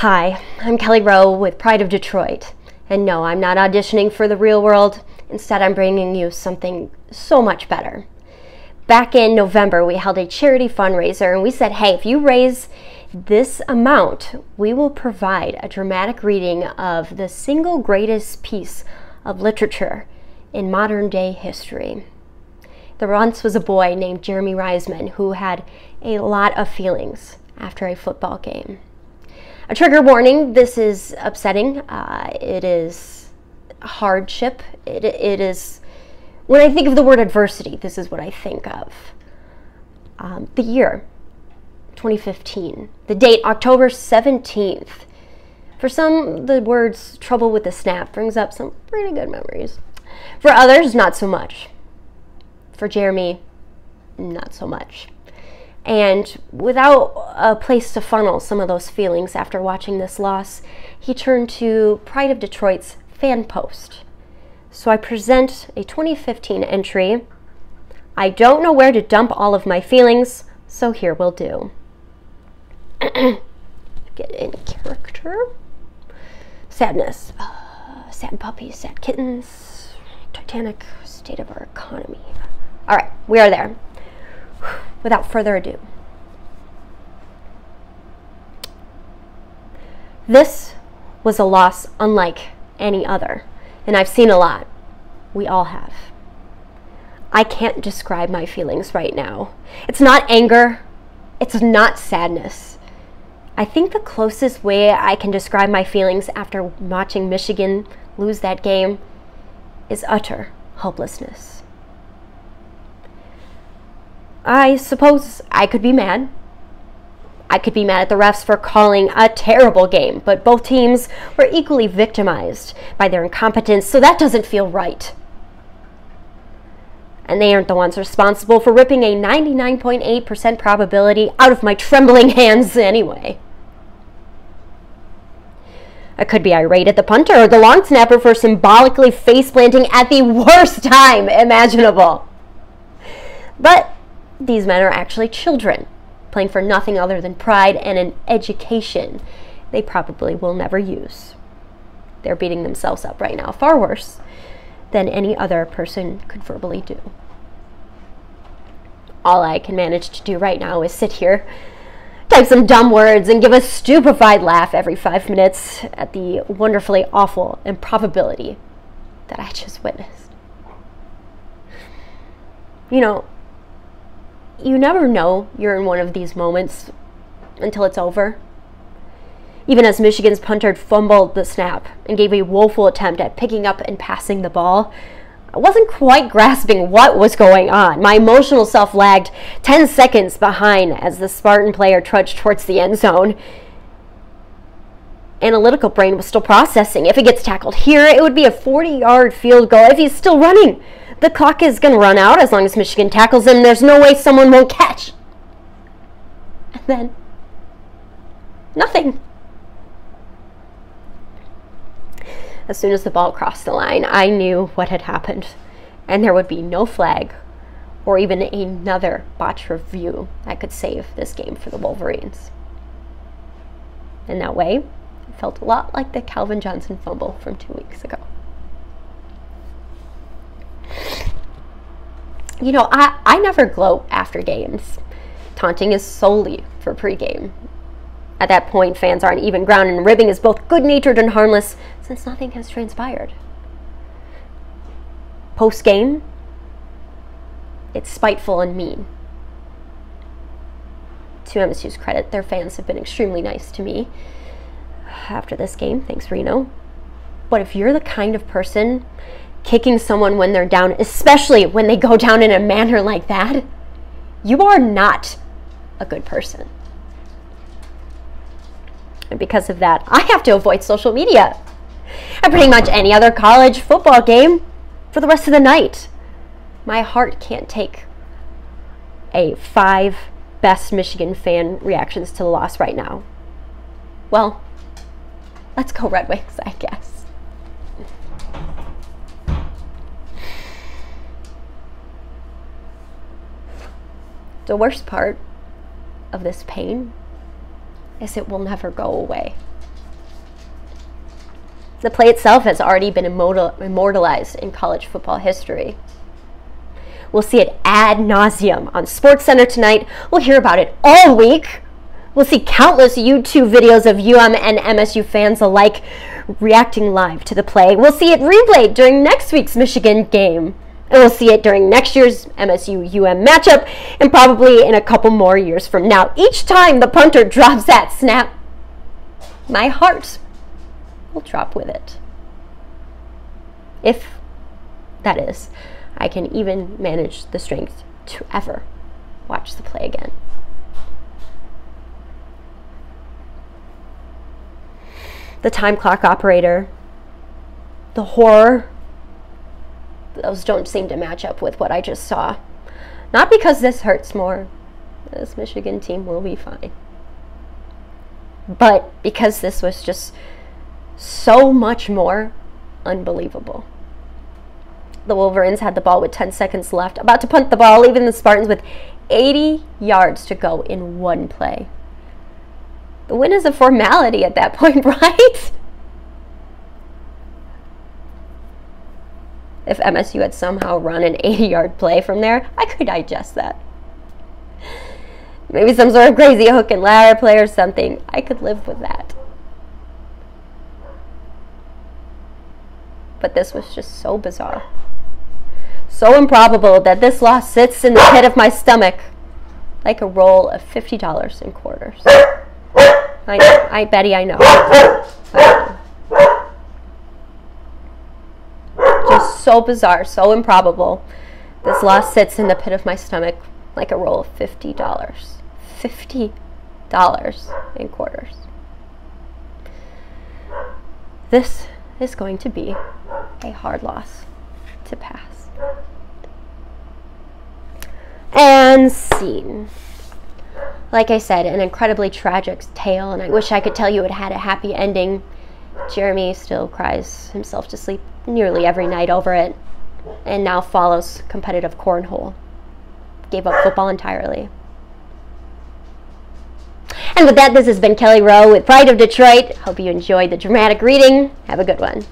Hi, I'm Kellie Rowe with Pride of Detroit. And no, I'm not auditioning for the real world. Instead, I'm bringing you something so much better. Back in November, we held a charity fundraiser and we said, hey, if you raise this amount, we will provide a dramatic reading of the single greatest piece of literature in modern day history. There once was a boy named Jeremy Reisman who had a lot of feelings after a football game. A trigger warning, this is upsetting. It is hardship. It is, when I think of the word adversity, this is what I think of. The year, 2015. The date, October 17th. For some, the words trouble with the snap brings up some pretty good memories. For others, not so much. For Jeremy, not so much. And without a place to funnel some of those feelings after watching this loss, he turned to Pride of Detroit's fan post. So I present a 2015 entry. I don't know where to dump all of my feelings, so here will do. Get in character. Sadness, sad puppies, sad kittens, Titanic, state of our economy. All right, we are there. Without further ado, this was a loss unlike any other, and I've seen a lot. We all have. I can't describe my feelings right now. It's not anger. It's not sadness. I think the closest way I can describe my feelings after watching Michigan lose that game is utter hopelessness. I suppose I could be mad. I could be mad at the refs for calling a terrible game, but both teams were equally victimized by their incompetence, so that doesn't feel right. And they aren't the ones responsible for ripping a 99.8% probability out of my trembling hands anyway. I could be irate at the punter or the long snapper for symbolically face-planting at the worst time imaginable. But these men are actually children, playing for nothing other than pride and an education they probably will never use. They're beating themselves up right now, far worse than any other person could verbally do. All I can manage to do right now is sit here, type some dumb words, and give a stupefied laugh every 5 minutes at the wonderfully awful improbability that I just witnessed. You know, you never know you're in one of these moments until it's over. Even as Michigan's punter fumbled the snap and gave a woeful attempt at picking up and passing the ball, I wasn't quite grasping what was going on. My emotional self lagged 10 seconds behind as the Spartan player trudged towards the end zone. Analytical brain was still processing. If he gets tackled here, it would be a 40-yard field goal. If he's still running, the clock is going to run out as long as Michigan tackles him. There's no way someone won't catch. And then, nothing. As soon as the ball crossed the line, I knew what had happened, and there would be no flag or even another botch review that could save this game for the Wolverines. In that way, it felt a lot like the Calvin Johnson fumble from 2 weeks ago. You know, I never gloat after games. Taunting is solely for pregame. At that point, fans are on even ground, and ribbing is both good-natured and harmless since nothing has transpired. Post-game, it's spiteful and mean. To MSU's credit, their fans have been extremely nice to me after this game. Thanks, Reno. But if you're the kind of person kicking someone when they're down, especially when they go down in a manner like that, you are not a good person. And because of that, I have to avoid social media and pretty much any other college football game for the rest of the night. My heart can't take a 5 best Michigan fan reactions to the loss right now. Well, let's go Red Wings, I guess. The worst part of this pain is it will never go away. The play itself has already been immortalized in college football history. We'll see it ad nauseum on SportsCenter tonight. We'll hear about it all week. We'll see countless YouTube videos of UM and MSU fans alike reacting live to the play. We'll see it replayed during next week's Michigan game. And we'll see it during next year's MSU-UM matchup and probably in a couple more years from now. Each time the punter drops that snap, my heart will drop with it. If, that is, I can even manage the strength to ever watch the play again. The time clock operator, the horror, those don't seem to match up with what I just saw. Not because this hurts more. This Michigan team will be fine. But because this was just so much more unbelievable. The Wolverines had the ball with 10 seconds left, about to punt the ball, leaving the Spartans with 80 yards to go in one play. The win is a formality at that point, right? If MSU had somehow run an 80-yard play from there, I could digest that. Maybe some sort of crazy hook and ladder play or something. I could live with that. But this was just so bizarre. So improbable that this loss sits in the pit of my stomach like a roll of $50 in quarters. I know. Betty, I know. Just so bizarre, so improbable. This loss sits in the pit of my stomach like a roll of $50. $50 in quarters. This is going to be a hard loss to pass. And scene. Like I said, an incredibly tragic tale, and I wish I could tell you it had a happy ending. Jeremy still cries himself to sleep nearly every night over it, and now follows competitive cornhole. Gave up football entirely. And with that, this has been Kellie Rowe with Pride of Detroit. Hope you enjoyed the dramatic reading. Have a good one.